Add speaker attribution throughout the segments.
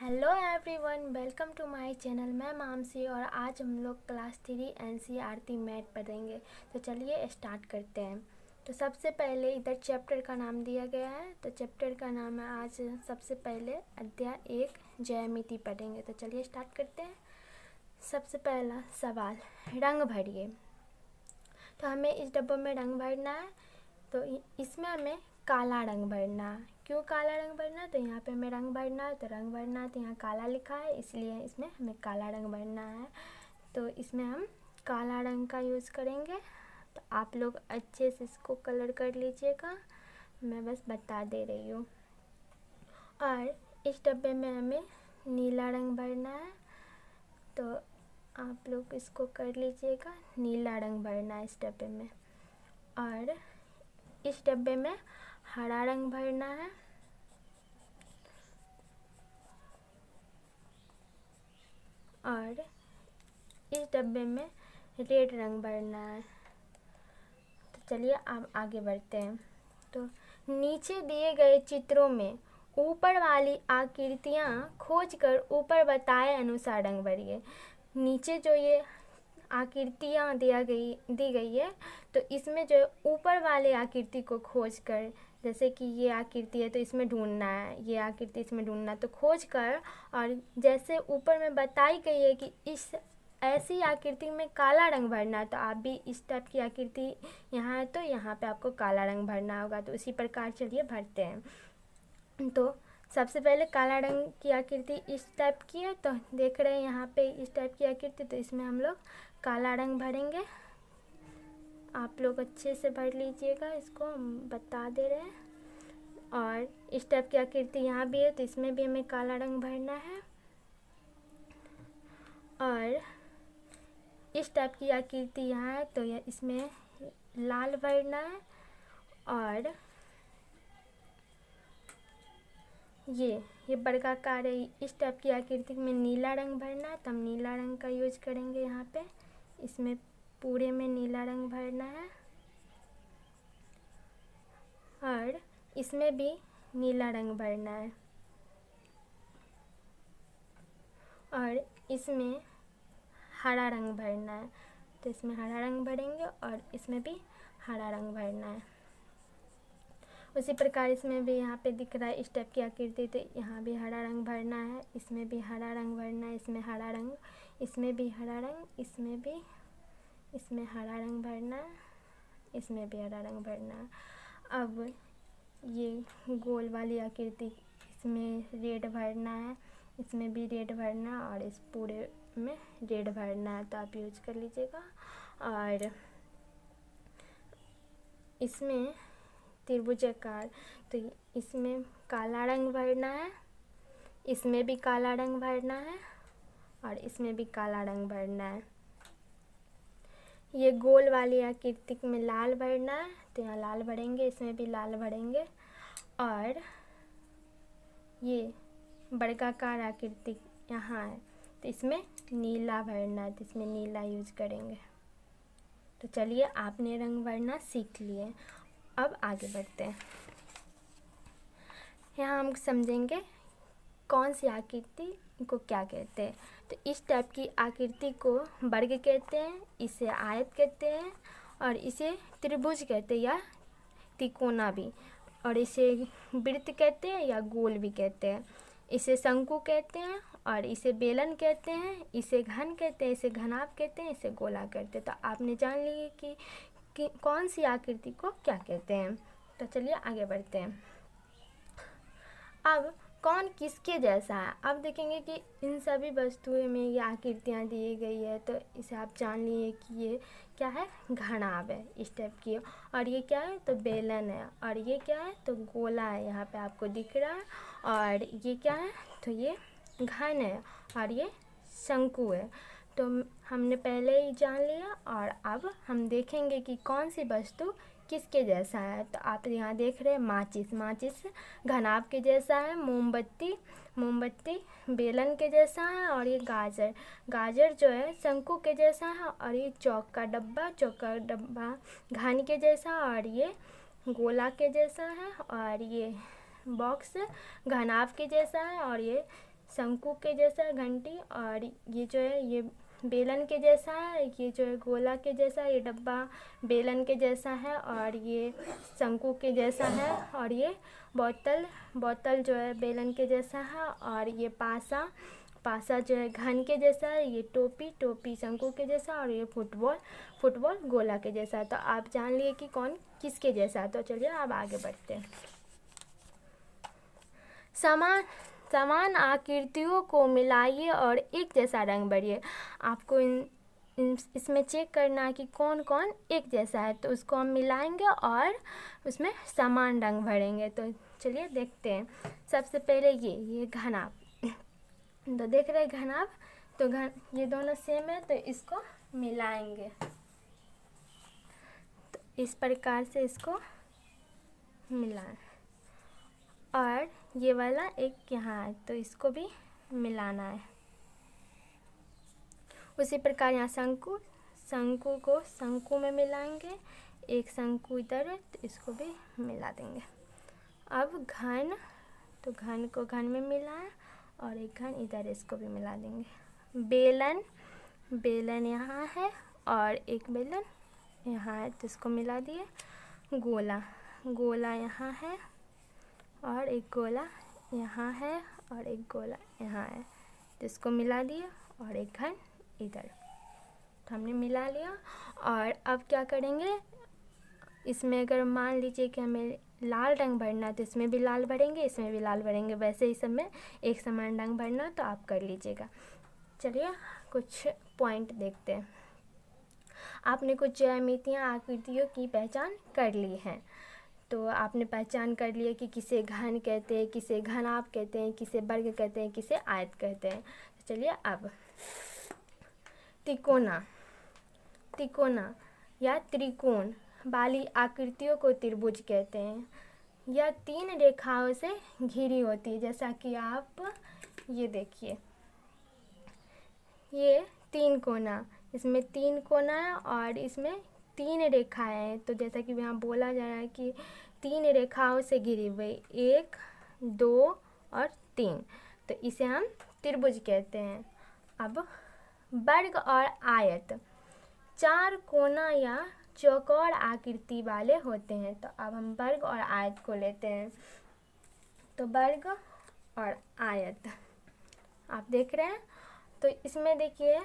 Speaker 1: Hello everyone, welcome to my channel. मैं मानसी और आज हम लोग क्लास 3 एनसीईआरटी मैथ पढ़ेंगे। तो चलिए स्टार्ट करते हैं। तो सबसे पहले इधर चैप्टर का नाम दिया गया है। तो चैप्टर का नाम है, आज सबसे पहले अध्याय 1 ज्यामिति पढ़ेंगे। तो चलिए स्टार्ट करते हैं। सबसे पहला सवाल, रंग भरिए। तो हमें इस डब्बे में रंग भरना है। तो इसमें हमें काला रंग भरना है। क्यों काला रंग भरना है? तो यहाँ पे हमें रंग भरना है। तो रंग भरना है तो यहाँ काला लिखा है, इसलिए इसमें हमें काला रंग भरना है। तो इसमें हम काला रंग का यूज़ करेंगे। तो आप लोग अच्छे से इसको कलर कर लीजिएगा, मैं बस बता दे रही हूँ। और इस डब्बे में हमें नीला रंग भरना है। तो आप लोग इसको कर लीजिएगा, नीला रंग भरना है इस डब्बे में। और इस डब्बे में हरा रंग भरना है। और इस डब्बे में रेड रंग भरना है। तो चलिए अब आगे बढ़ते हैं। तो नीचे दिए गए चित्रों में ऊपर वाली आकृतियाँ खोजकर ऊपर बताए अनुसार रंग भरिए। नीचे जो ये आकृतियाँ दी गई है, तो इसमें जो ऊपर वाले आकृति को खोजकर, जैसे कि ये आकृति है तो इसमें ढूंढना है, ये आकृति इसमें ढूंढना, तो खोज कर, और जैसे ऊपर में बताई गई है कि इस ऐसी आकृति में काला रंग भरना है, तो आप भी इस टाइप की आकृति यहाँ है तो यहाँ पे आपको काला रंग भरना होगा। तो उसी प्रकार चलिए भरते हैं। तो सबसे पहले काला रंग की आकृति इस टाइप की है, तो देख रहे हैं यहाँ पे इस टाइप की आकृति, तो इसमें हम लोग काला रंग भरेंगे। आप लोग अच्छे से भर लीजिएगा, इसको हम बता दे रहे हैं। और इस टाइप की आकृति यहाँ भी है, तो इसमें भी हमें काला रंग भरना है। और इस टाइप की आकृति यहाँ है, तो इसमें लाल भरना है। और ये वर्गाकार है, इस टाइप की आकृति में नीला रंग भरना है, तो हम नीला रंग का यूज करेंगे यहाँ पे। इसमें पूरे में नीला रंग भरना है। और इसमें भी नीला रंग भरना है। और इसमें हरा रंग भरना है, तो इसमें हरा रंग भरेंगे। और इसमें भी हरा रंग भरना है। उसी प्रकार इसमें भी यहाँ पे दिख रहा है इस टाइप की आकृति, तो यहाँ भी हरा रंग भरना है। इसमें भी हरा रंग भरना है, इसमें हरा रंग, इसमें भी हरा रंग, इसमें हरा रंग भरना है, इसमें भी हरा रंग भरना है। अब ये गोल वाली आकृति, इसमें रेड भरना है, इसमें भी रेड भरना है, और इस पूरे में रेड भरना है, तो आप यूज कर लीजिएगा। और इसमें त्रिभुजाकार, तो इसमें काला रंग भरना है, इसमें भी काला रंग भरना है, और इसमें भी काला रंग भरना है। ये गोल वाली आकृति में लाल भरना है, तो यहाँ लाल भरेंगे, इसमें भी लाल भरेंगे। और ये वर्गाकार आकृति यहाँ है, तो इसमें नीला भरना है, तो इसमें नीला यूज करेंगे। तो चलिए आपने रंग भरना सीख लिए। अब आगे बढ़ते हैं। यहाँ हम समझेंगे कौन सी आकृति को क्या कहते हैं। तो इस टाइप की आकृति को वर्ग कहते हैं, इसे आयत कहते हैं, और इसे त्रिभुज कहते हैं या तिकोना भी, और इसे वृत्त कहते हैं या गोल भी कहते हैं। इसे शंकु कहते हैं, और इसे बेलन कहते हैं, इसे घन कहते हैं, इसे घनाभ कहते हैं, इसे गोला कहते हैं। तो आपने जान लिए कि कौन सी आकृति को क्या कहते हैं। तो चलिए आगे बढ़ते हैं। अब कौन किसके जैसा है, अब देखेंगे कि इन सभी वस्तुओं में ये आकृतियाँ दी गई है, तो इसे आप जान लिए कि ये क्या है, घनाभ है इस टाइप की। और ये क्या है, तो बेलन है। और ये क्या है, तो गोला है, यहाँ पे आपको दिख रहा है। और ये क्या है, तो ये घन है, और ये शंकु है। तो हमने पहले ही जान लिया। और अब हम देखेंगे कि कौन सी वस्तु किसके जैसा है। तो आप यहाँ देख रहे हैं माचिस घनाभ के जैसा है। मोमबत्ती बेलन के जैसा है। और ये गाजर जो है शंकु के जैसा है। और ये चौक का डब्बा घन के जैसा, और ये गोला के जैसा है। और ये बॉक्स घनाभ के जैसा है। और ये शंकु के जैसा है घंटी, और ये जो है ये बेलन के जैसा है, ये जो है गोला के जैसा, ये डब्बा बेलन के जैसा है, और ये शंकु के जैसा है, और ये बोतल जो है बेलन के जैसा है, और ये पासा जो है घन के जैसा है, ये टोपी शंकु के जैसा, और ये फुटबॉल गोला के जैसा। तो आप जान लिए कि कौन किसके जैसा है। तो चलिए अब आगे बढ़ते हैं। समान आकृतियों को मिलाइए और एक जैसा रंग भरिए। आपको इसमें चेक करना है कि कौन कौन एक जैसा है, तो उसको हम मिलाएंगे और उसमें समान रंग भरेंगे। तो चलिए देखते हैं। सबसे पहले ये घनाभ, तो देख रहे हैं घनाभ, तो ये दोनों सेम है, तो इसको मिलाएंगे। तो इस प्रकार से इसको मिलाएं, और ये वाला एक यहाँ है, तो इसको भी मिलाना है। उसी प्रकार यहाँ शंकु को शंकु में मिलाएंगे, एक शंकु इधर है, तो इसको भी मिला देंगे। अब घन, तो घन को घन में मिलाएं, और एक घन इधर, इसको भी मिला देंगे। बेलन यहाँ है, और एक बेलन यहाँ है, तो इसको मिला दिए। गोला यहाँ है, और एक गोला यहाँ है, और एक गोला यहाँ है, तो इसको मिला दिया, और एक घन इधर, तो हमने मिला लिया। और अब क्या करेंगे, इसमें अगर मान लीजिए कि हमें लाल रंग भरना, तो इसमें भी लाल भरेंगे, इसमें भी लाल भरेंगे, वैसे ही सब में एक समान रंग भरना, तो आप कर लीजिएगा। चलिए कुछ पॉइंट देखते हैं। आपने कुछ ज्यामितियाँ आकृतियों की पहचान कर ली है। तो आपने पहचान कर लिया कि किसे घन कहते हैं, किसे घनाभ कहते हैं, किसे वर्ग कहते हैं, किसे आयत कहते हैं। तो चलिए अब तिकोना या त्रिकोण वाली आकृतियों को त्रिभुज कहते हैं। यह 3 रेखाओं से घिरी होती है, जैसा कि आप ये देखिए, ये 3 कोना, इसमें 3 कोना है, और इसमें 3 रेखाएं हैं। तो जैसा कि यहाँ बोला जा रहा है कि 3 रेखाओं से घिरी हुई, 1, 2 और 3, तो इसे हम त्रिभुज कहते हैं। अब वर्ग और आयत 4 कोना या चौकोर आकृति वाले होते हैं। तो अब हम वर्ग और आयत को लेते हैं। तो वर्ग और आयत आप देख रहे हैं, तो इसमें देखिए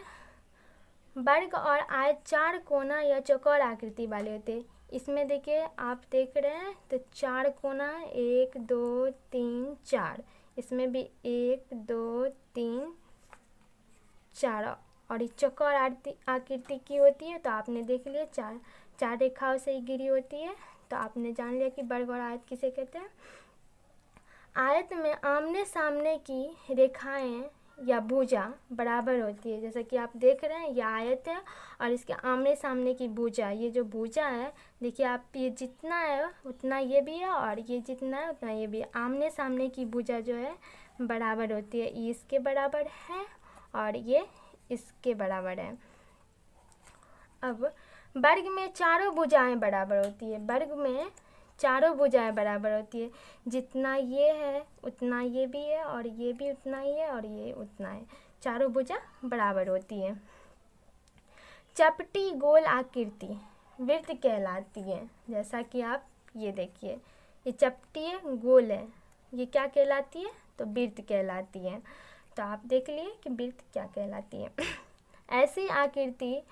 Speaker 1: वर्ग और आयत 4 कोना या चौकोर आकृति वाले होते हैं। इसमें देखिए आप देख रहे हैं, तो 4 कोना, 1 2 3 4, इसमें भी 1 2 3 4, और ये चौकोर आकृति की होती है। तो आपने देख लिया 4 रेखाओं से ही घिरी होती है। तो आपने जान लिया कि वर्ग और आयत किसे कहते हैं। आयत में आमने सामने की रेखाएं या भुजा बराबर होती है, जैसा कि आप देख रहे हैं ये आयत है, और इसके आमने सामने की भुजा, ये जो भुजा है देखिए आप, ये जितना है उतना ये भी है, और ये जितना है उतना ये भी है। आमने सामने की भुजा जो है बराबर होती है, ये इसके बराबर है और ये इसके बराबर है। अब वर्ग में चारों भुजाएं बराबर होती है, वर्ग में चारों भुजाएं बराबर होती है, जितना ये है उतना ये भी है, और ये भी उतना ही है, और ये उतना है, चारों भुजा बराबर होती है। चपटी गोल आकृति वृत्त कहलाती है, जैसा कि आप ये देखिए, ये चपटी है, गोल है, ये क्या कहलाती है, तो वृत्त कहलाती है। तो आप देख लिए कि वृत्त क्या कहलाती है। ऐसी आकृति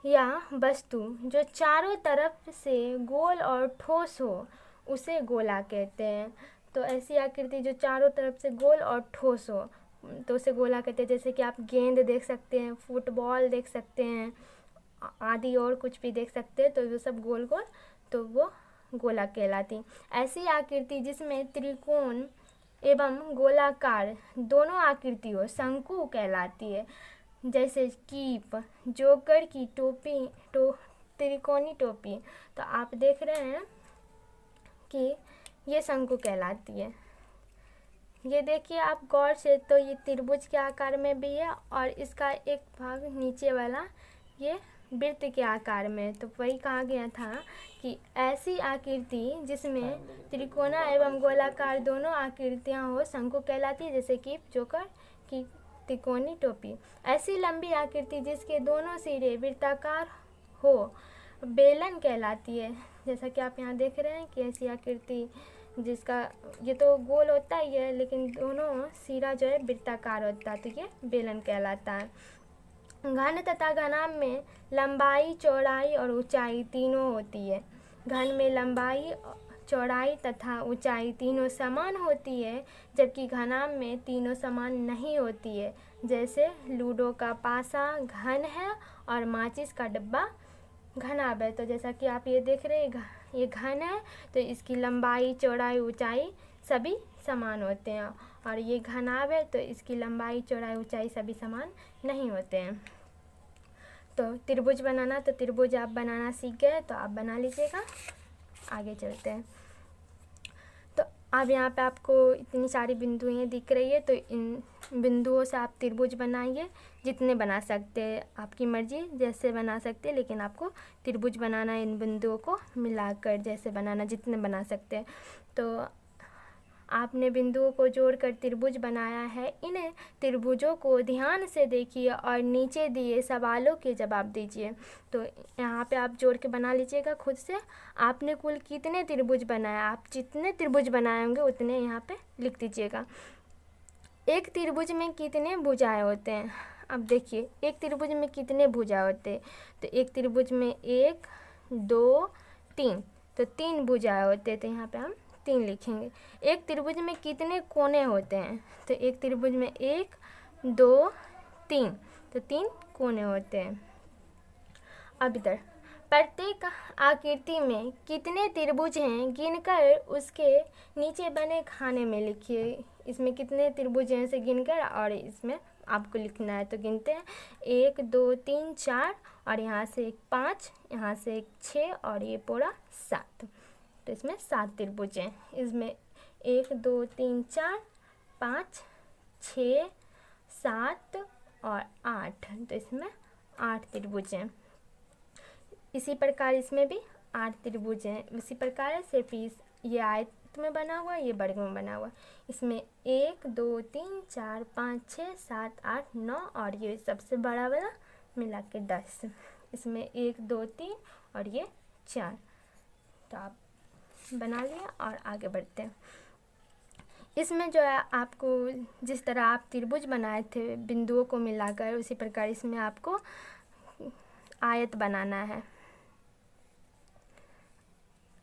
Speaker 1: या वस्तु जो चारों तरफ से गोल और ठोस हो उसे गोला कहते हैं। तो ऐसी आकृति जो चारों तरफ से गोल और ठोस हो तो उसे गोला कहते हैं। जैसे कि आप गेंद देख सकते हैं, फुटबॉल देख सकते हैं, आदि और कुछ भी देख सकते हैं, तो वो सब गोल गोल, तो वो गोला कहलाती। ऐसी आकृति जिसमें त्रिकोण एवं गोलाकार दोनों आकृति हो शंकु कहलाती है। जैसे कीप, जोकर की टोपी, त्रिकोणी टोपी, तो आप देख रहे हैं कि ये शंकु कहलाती है। ये देखिए आप गौर से, तो ये त्रिभुज के आकार में भी है, और इसका एक भाग नीचे वाला ये वृत्त के आकार में। तो वही कहा गया था कि ऐसी आकृति जिसमें त्रिकोणा एवं गोलाकार दोनों आकृतियां हो शंकु कहलाती है। जैसे कि जोकर की तिकोनी टोपी। ऐसी लंबी आकृति जिसके दोनों सिरे वृत्ताकार हो बेलन कहलाती है। जैसा कि आप यहाँ देख रहे हैं कि ऐसी आकृति जिसका ये तो गोल होता ही है लेकिन दोनों सिरा जो है वृत्ताकार होता है, तो ये बेलन कहलाता है। घन तथा घनाभ में लंबाई, चौड़ाई और ऊंचाई तीनों होती है। घन में लंबाई, चौड़ाई तथा ऊंचाई तीनों समान होती है, जबकि घनाभ में तीनों समान नहीं होती है। जैसे लूडो का पासा घन है और माचिस का डब्बा घनाभ है। तो जैसा कि आप ये देख रहे हैं ये घन है तो इसकी लंबाई, चौड़ाई, ऊंचाई सभी समान होते हैं, और ये घनाभ है तो इसकी लंबाई, चौड़ाई, ऊंचाई सभी समान नहीं होते हैं। तो त्रिभुज बनाना, तो त्रिभुज आप बनाना सीख गए तो आप बना लीजिएगा। आगे चलते हैं। तो अब यहाँ पे आपको इतनी सारी बिंदुएं दिख रही है, तो इन बिंदुओं से आप त्रिभुज बनाइए, जितने बना सकते हैं, आपकी मर्जी जैसे बना सकते हैं, लेकिन आपको त्रिभुज बनाना है इन बिंदुओं को मिलाकर, जैसे बनाना जितने बना सकते हैं। तो आपने बिंदुओं को जोड़कर त्रिभुज बनाया है। इन त्रिभुजों को ध्यान से देखिए और नीचे दिए सवालों के जवाब दीजिए। तो यहाँ पे आप जोड़ के बना लीजिएगा खुद से। आपने कुल कितने त्रिभुज बनाए, आप जितने त्रिभुज बनाए होंगे उतने यहाँ पे लिख दीजिएगा। एक त्रिभुज में कितने भुजाएं होते हैं? अब देखिए एक त्रिभुज में कितने भुजा होते हैं, तो एक त्रिभुज में 1, 2, 3, तो 3 भुजाएं होते हैं, तो यहाँ पे हम 3 लिखेंगे। एक त्रिभुज में कितने कोने होते हैं, तो एक त्रिभुज में 1, 2, 3, तो 3 कोने होते हैं। अब इधर प्रत्येक आकृति में कितने त्रिभुज हैं गिनकर उसके नीचे बने खाने में लिखिए। इसमें कितने त्रिभुज हैं इसे गिनकर, और इसमें आपको लिखना है। तो गिनते हैं 1, 2, 3, 4, और यहाँ से एक 5, यहाँ से एक 6, और ये पूरा 7। तो इसमें 7 त्रिभुज हैं। इसमें 1, 2, 3, 4, 5, 6, 7 और 8, तो इसमें 8 त्रिभुज हैं। इसी प्रकार इसमें भी 8 त्रिभुज हैं। इसी प्रकार है, सिर्फ ये आयत में बना हुआ, ये वर्ग में बना हुआ। इसमें 1, 2, 3, 4, 5, 6, 7, 8, 9, और ये सबसे बड़ा वाला मिला के 10। इसमें 1, 2, 3 और ये 4। तो आप बना लिया और आगे बढ़ते हैं। इसमें जो है आपको जिस तरह आप त्रिभुज बनाए थे बिंदुओं को मिलाकर, उसी प्रकार इसमें आपको आयत बनाना है।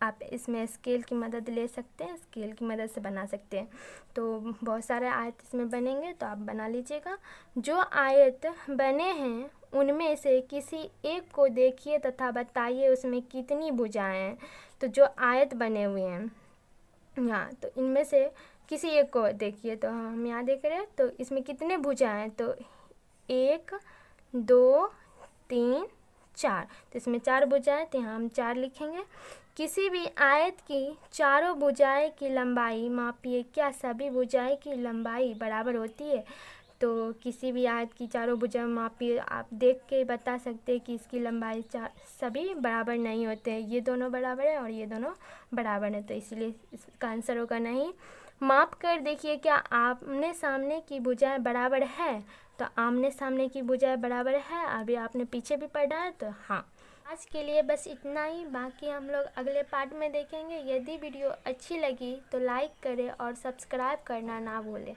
Speaker 1: आप इसमें स्केल की मदद ले सकते हैं, स्केल की मदद से बना सकते हैं। तो बहुत सारे आयत इसमें बनेंगे, तो आप बना लीजिएगा। जो आयत बने हैं उनमें से किसी एक को देखिए तथा बताइए उसमें कितनी भुजाएं हैं। तो जो आयत बने हुए हैं यहाँ, तो इनमें से किसी एक को देखिए। तो हम यहाँ देख रहे हैं, तो इसमें कितने भुजाएं हैं, तो 1, 2, 3, 4, तो इसमें 4 भुजाएं, तो यहाँ हम 4 लिखेंगे। किसी भी आयत की चारों भुजाएं की लंबाई मापिए। क्या सभी भुजाएं की लंबाई बराबर होती है? तो किसी भी आयत की चारों भुजाएं मापिए। आप देख के बता सकते हैं कि इसकी लंबाई सभी बराबर नहीं होते हैं। ये दोनों बराबर है और ये दोनों बराबर है, तो इसीलिए इसका आंसर होगा नहीं। माप कर देखिए क्या आमने सामने की भुजाएं बराबर है? तो आमने सामने की भुजाएं बराबर है। अभी आपने पीछे भी पढ़ा है, तो हाँ। आज के लिए बस इतना ही, बाकी हम लोग अगले पार्ट में देखेंगे। यदि वीडियो अच्छी लगी तो लाइक करें और सब्सक्राइब करना ना भूलें।